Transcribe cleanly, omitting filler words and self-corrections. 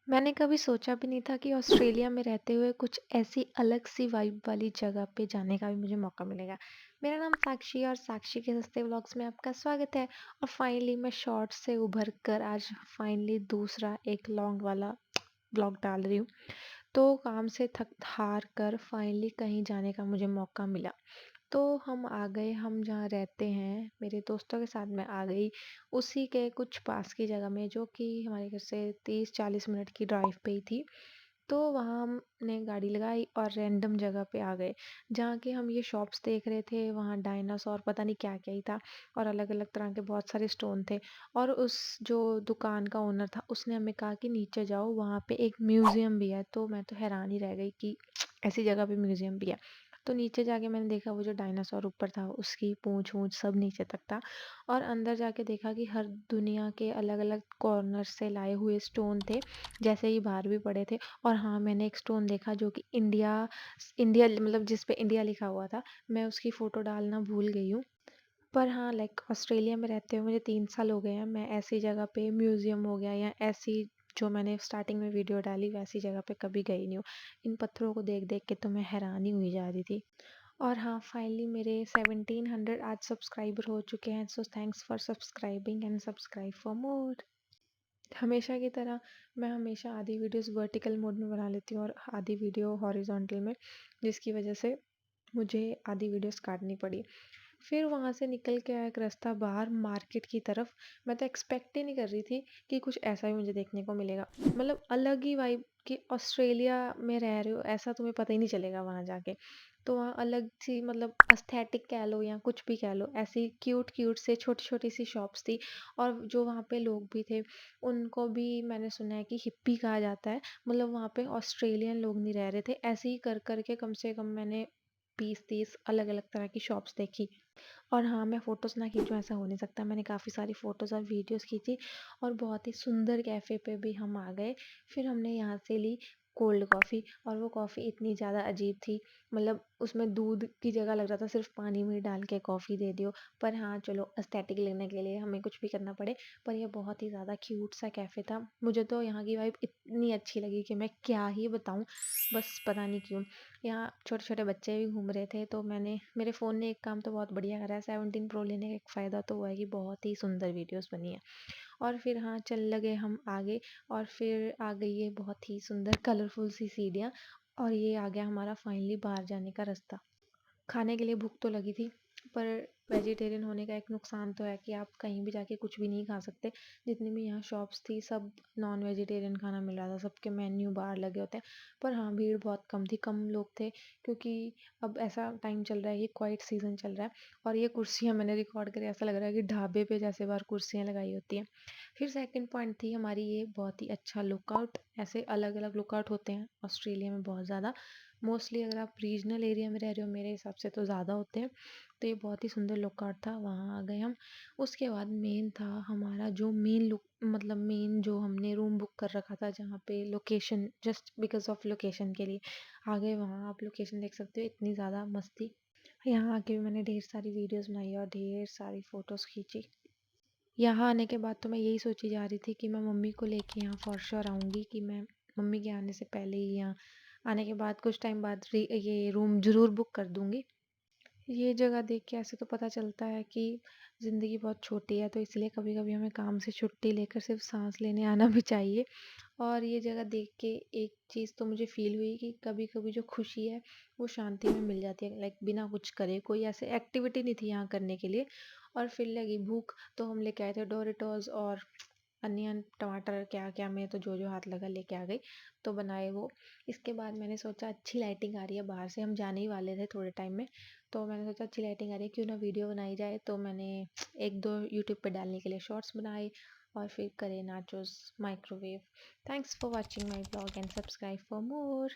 मैंने कभी सोचा भी नहीं था कि ऑस्ट्रेलिया में रहते हुए कुछ ऐसी अलग सी वाइब वाली जगह पे जाने का भी मुझे मौका मिलेगा। मेरा नाम साक्षी है और साक्षी के सस्ते व्लॉग्स में आपका स्वागत है। और फाइनली मैं शॉर्ट्स से उभर कर आज फाइनली दूसरा एक लॉन्ग वाला व्लॉग डाल रही हूँ। तो काम से थक हार कर फाइनली कहीं जाने का मुझे मौका मिला। तो हम आ गए, हम जहाँ रहते हैं, मेरे दोस्तों के साथ मैं आ गई, उसी के कुछ पास की जगह में जो कि हमारे घर से 30-40 मिनट की ड्राइव पे ही थी। तो वहाँ हमने गाड़ी लगाई और रैंडम जगह पे आ गए, जहाँ के हम ये शॉप्स देख रहे थे, वहाँ डायनासोर पता नहीं क्या-क्या ही था और अलग-अलग तरह के बहुत सारे स्टोन थे। और उस जो दुकान का ओनर था, उसने हमें कहा कि नीचे जाओ, वहाँ पे एक म्यूज़ियम भी है। तो मैं तो हैरान ही रह गई कि ऐसी जगह पे म्यूज़ियम भी है। तो नीचे जाके मैंने देखा वो जो डायनासोर ऊपर था उसकी पूँछ-वूँछ सब नीचे तक था और अंदर जाके देखा कि हर दुनिया के अलग-अलग कॉर्नर से लाए हुए स्टोन थे, जैसे ही बाहर भी पड़े थे। और हाँ, मैंने एक स्टोन देखा जो कि इंडिया मतलब जिस पे इंडिया लिखा हुआ था, मैं उसकी फ़ोटो डालना भूल गई हूँ। पर हाँ, लाइक ऑस्ट्रेलिया में रहते हुए मुझे 3 साल हो गए हैं, मैं ऐसी जगह पे म्यूज़ियम हो गया या ऐसी जो मैंने स्टार्टिंग में वीडियो डाली वैसी जगह पे कभी गई नहीं हूँ। इन पत्थरों को देख-देख के तो मैं हैरान ही हुई जा रही थी। और हाँ, फाइनली मेरे 1700 आज सब्सक्राइबर हो चुके हैं, so thanks for subscribing and subscribe for more. हमेशा की तरह मैं हमेशा आधी वीडियोस वर्टिकल मोड में बना लेती हूँ और आधी वीडियो हॉरिजॉन्टल में, जिसकी वजह से मुझे आधी वीडियोस काटनी पड़ी। फिर वहाँ से निकल के आया एक रास्ता बाहर मार्केट की तरफ। मैं तो एक्सपेक्ट ही नहीं कर रही थी कि कुछ ऐसा भी मुझे देखने को मिलेगा। मतलब अलग ही वाइब कि ऑस्ट्रेलिया में रह रहे हो ऐसा तुम्हें पता ही नहीं चलेगा वहाँ जाके। तो वहाँ अलग सी मतलब एस्थेटिक कह लो या कुछ भी कह लो, ऐसी क्यूट क्यूट से छोटी छोटी सी शॉप्स थी। और जो वहाँ पे लोग भी थे उनको भी मैंने सुना है कि हिप्पी कहा जाता है। मतलब वहाँ पे ऑस्ट्रेलियन लोग नहीं रह रहे थे, ऐसे ही कर कर के कम से कम मैंने 20-30 अलग अलग तरह की शॉप्स देखी। और हाँ, मैं फ़ोटोज़ ना खींचूँ ऐसा हो नहीं सकता। मैंने काफ़ी सारी फ़ोटोज़ और वीडियोज़ खींची और बहुत ही सुंदर कैफ़े पे भी हम आ गए। फिर हमने यहाँ से ली कोल्ड कॉफ़ी और वो कॉफ़ी इतनी ज़्यादा अजीब थी। मतलब उसमें दूध की जगह लग रहा था सिर्फ़ पानी में डाल के कॉफ़ी दे दियो। पर हाँ, चलो एस्थेटिक लेने के लिए हमें कुछ भी करना पड़े। पर ये बहुत ही ज़्यादा क्यूट सा कैफ़े था। मुझे तो यहाँ की वाइब इतनी अच्छी लगी कि मैं क्या ही बताऊँ। बस पता नहीं क्यों। यहाँ छोटे-छोटे बच्चे भी घूम रहे थे, तो मेरे फ़ोन ने एक काम तो बहुत बढ़िया करा है। 17 प्रो लेने का एक फ़ायदा तो हुआ है कि बहुत ही सुंदर वीडियोज़ बनी है। और फिर हाँ, चल लगे हम आगे और फिर आ गई ये बहुत ही सुंदर कलरफुल सी सीढ़ियाँ और ये आ गया हमारा फाइनली बाहर जाने का रास्ता। खाने के लिए भूख तो लगी थी, पर वेजिटेरियन होने का एक नुकसान तो है कि आप कहीं भी जाके कुछ भी नहीं खा सकते। जितनी भी यहाँ शॉप्स थी सब नॉन वेजिटेरियन खाना मिल रहा था, सबके मेन्यू बाहर लगे होते हैं। पर हाँ, भीड़ बहुत कम थी, कम लोग थे क्योंकि अब ऐसा टाइम चल रहा है कि क्वाइट सीज़न चल रहा है। और ये कुर्सियाँ मैंने रिकॉर्ड करी, ऐसा लग रहा है कि ढाबे पे जैसे बाहर कुर्सियाँ लगाई होती हैं। फिर सेकंड पॉइंट थी हमारी ये बहुत ही अच्छा लुकआउट। ऐसे अलग-अलग लुकआउट होते हैं ऑस्ट्रेलिया में बहुत ज़्यादा। मोस्टली अगर आप रीजनल एरिया में रह रहे हो मेरे हिसाब से तो ज़्यादा होते हैं। तो ये बहुत ही सुंदर लुकआउट था, वहाँ आ गए हम। उसके बाद मेन था हमारा जो मेन लुक मतलब मेन जो हमने रूम बुक कर रखा था जहाँ पे location just because of location के लिए आ गए वहाँ। आप लोकेशन देख सकते हो इतनी ज़्यादा मस्त थी। यहाँ आके भी मैंने ढेर सारी वीडियोज़ बनाई और ढेर सारी फ़ोटोज़ खींची। यहाँ आने के बाद तो मैं यही सोची जा रही थी कि मैं मम्मी को लेके यहाँ फॉर श्योर आऊँगी, कि मैं मम्मी के आने से पहले ही यहाँ आने के बाद कुछ टाइम बाद ये रूम ज़रूर बुक कर दूँगी। ये जगह देख के ऐसे तो पता चलता है कि ज़िंदगी बहुत छोटी है, तो इसलिए कभी-कभी हमें काम से छुट्टी लेकर सिर्फ साँस लेने आना भी चाहिए। और ये जगह देख के एक चीज़ तो मुझे फ़ील हुई कि कभी-कभी जो खुशी है वो शांति में मिल जाती है, लाइक बिना कुछ करे। कोई ऐसे एक्टिविटी नहीं थी यहाँ करने के लिए। और फिर लगी भूख, तो हम लेके आए थे डोरेटोस और अनियन टमाटर क्या क्या, मैं तो जो जो हाथ लगा लेके आ गई, तो बनाए वो। इसके बाद मैंने सोचा अच्छी लाइटिंग आ रही है बाहर से, हम जाने ही वाले थे थोड़े टाइम में। तो मैंने सोचा अच्छी लाइटिंग आ रही है, क्यों ना वीडियो बनाई जाए। तो मैंने एक दो यूट्यूब पे डालने के लिए शॉर्ट्स बनाए और फिर करे nachos microwave. Thanks for watching my blog and subscribe for more.